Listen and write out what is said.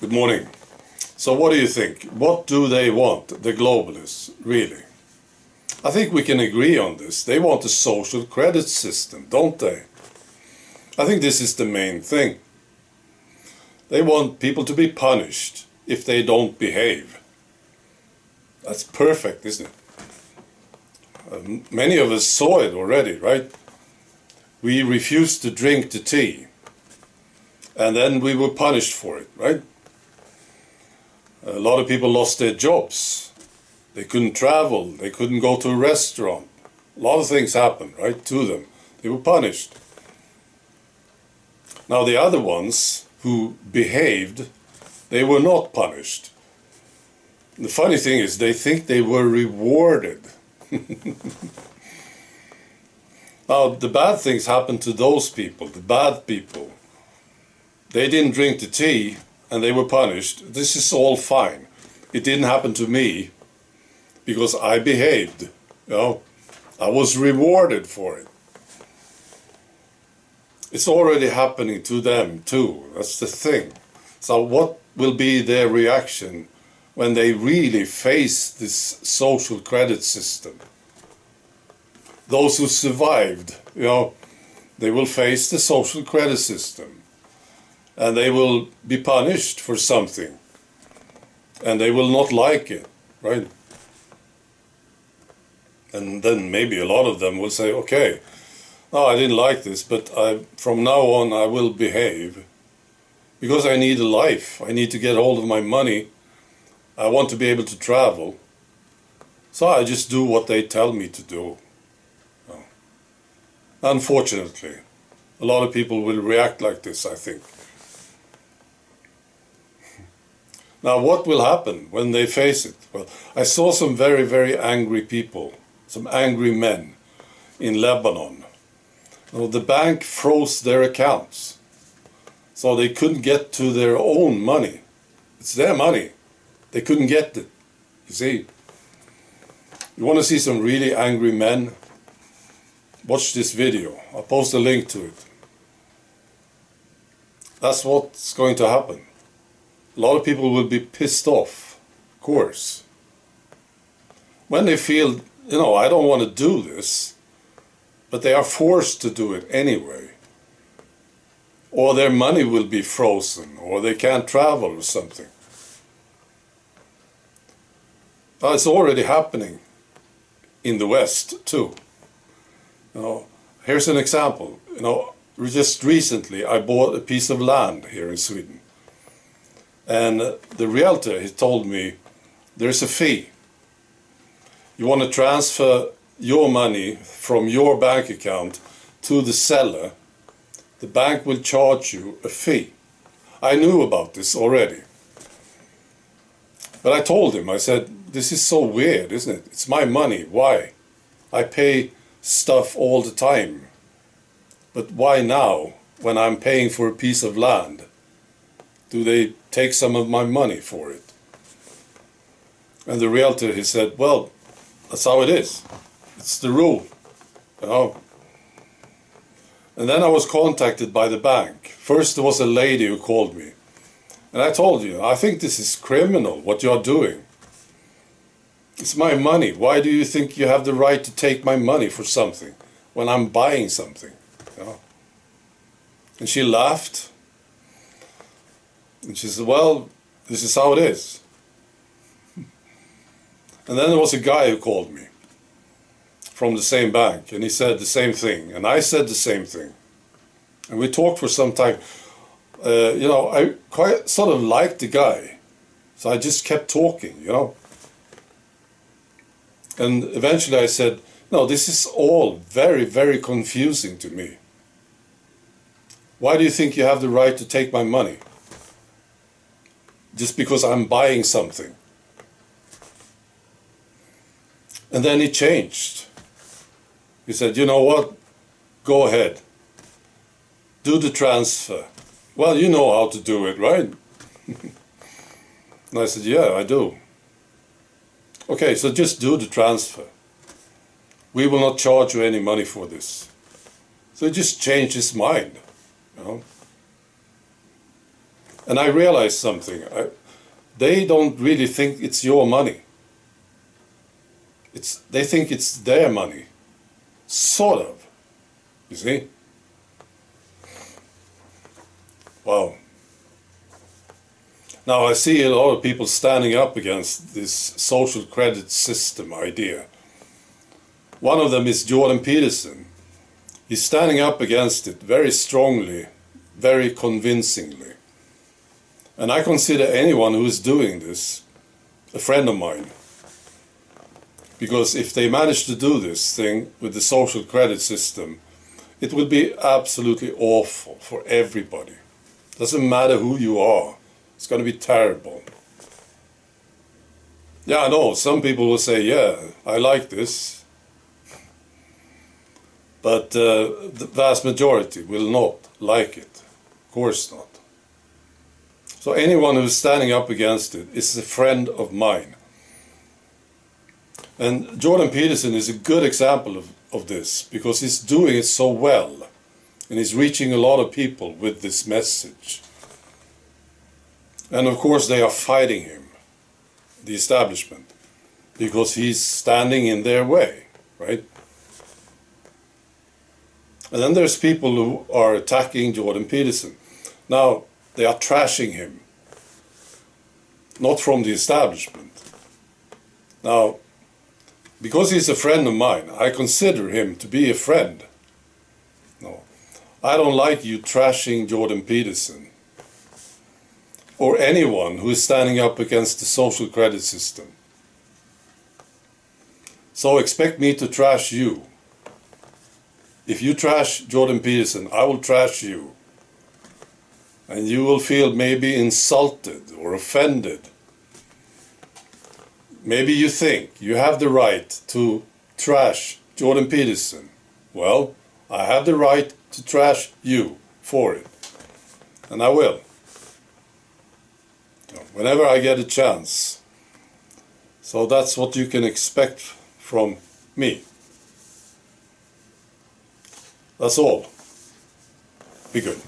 Good morning. So what do you think? What do they want, the globalists, really? I think we can agree on this. They want a social credit system, don't they? I think this is the main thing. They want people to be punished if they don't behave. That's perfect, isn't it? Many of us saw it already, right? We refused to drink the tea, and then we were punished for it, right? A lot of people lost their jobs. They couldn't travel. They couldn't go to a restaurant. A lot of things happened, right, to them. They were punished. Now the other ones who behaved, they were not punished. The funny thing is they think they were rewarded. Now the bad things happened to those people, the bad people. They didn't drink the tea and they were punished. This is all fine. It didn't happen to me because I behaved. You know, I was rewarded for it. It's already happening to them too. That's the thing. So what will be their reaction when they really face this social credit system? Those who survived, you know, they will face the social credit system. And they will be punished for something. And they will not like it, right? And then maybe a lot of them will say, okay, no, I didn't like this, but from now on I will behave. Because I need a life. I need to get hold of my money. I want to be able to travel. So I just do what they tell me to do. Unfortunately, a lot of people will react like this, I think. Now, what will happen when they face it? Well, I saw some very, very angry people, some angry men in Lebanon. Well, the bank froze their accounts, so they couldn't get to their own money. It's their money. They couldn't get it, you see. You want to see some really angry men? Watch this video. I'll post a link to it. That's what's going to happen. A lot of people will be pissed off, of course. When they feel, you know, I don't want to do this, but they are forced to do it anyway. Or their money will be frozen, or they can't travel or something. It's already happening in the West too. You know, here's an example. You know, just recently I bought a piece of land here in Sweden. And the realtor, he told me, there's a fee. You want to transfer your money from your bank account to the seller, the bank will charge you a fee. I knew about this already. But I told him, I said, this is so weird, isn't it? It's my money, why? I pay stuff all the time. But why now, when I'm paying for a piece of land, do they take some of my money for it? And the realtor, he said, well, that's how it is. It's the rule, you know. And then I was contacted by the bank. First there was a lady who called me. And I told you, I think this is criminal, what you're doing. It's my money. Why do you think you have the right to take my money for something when I'm buying something? You know? And she laughed. And she said, well, this is how it is. And then there was a guy who called me from the same bank, and he said the same thing, and I said the same thing. And we talked for some time. You know, I quite sort of liked the guy, so I just kept talking, you know. And eventually I said, no, this is all very, very confusing to me. Why do you think you have the right to take my money? Just because I'm buying something. And then he changed. He said, you know what? Go ahead. Do the transfer. Well, you know how to do it, right? And I said, yeah, I do. Okay, so just do the transfer. We will not charge you any money for this. So he just changed his mind, you know. And I realized something. They don't really think it's your money. They think it's their money. Sort of. You see? Wow. Now I see a lot of people standing up against this social credit system idea. One of them is Jordan Peterson. He's standing up against it very strongly, very convincingly. And I consider anyone who is doing this a friend of mine. Because if they manage to do this thing with the social credit system, it will be absolutely awful for everybody. Doesn't matter who you are. It's going to be terrible. Yeah, I know. Some people will say, yeah, I like this. But the vast majority will not like it. Of course not. So anyone who's standing up against it is a friend of mine. And Jordan Peterson is a good example of this, because he's doing it so well. And he's reaching a lot of people with this message. And of course they are fighting him, the establishment, because he's standing in their way, right? And then there's people who are attacking Jordan Peterson. Now, they are trashing him, not from the establishment. Now, because he's a friend of mine, I consider him to be a friend. No, I don't like you trashing Jordan Peterson or anyone who is standing up against the social credit system. So expect me to trash you. If you trash Jordan Peterson, I will trash you. And you will feel maybe insulted or offended. Maybe you think you have the right to trash Jordan Peterson. Well, I have the right to trash you for it. And I will. Whenever I get a chance. So that's what you can expect from me. That's all. Be good.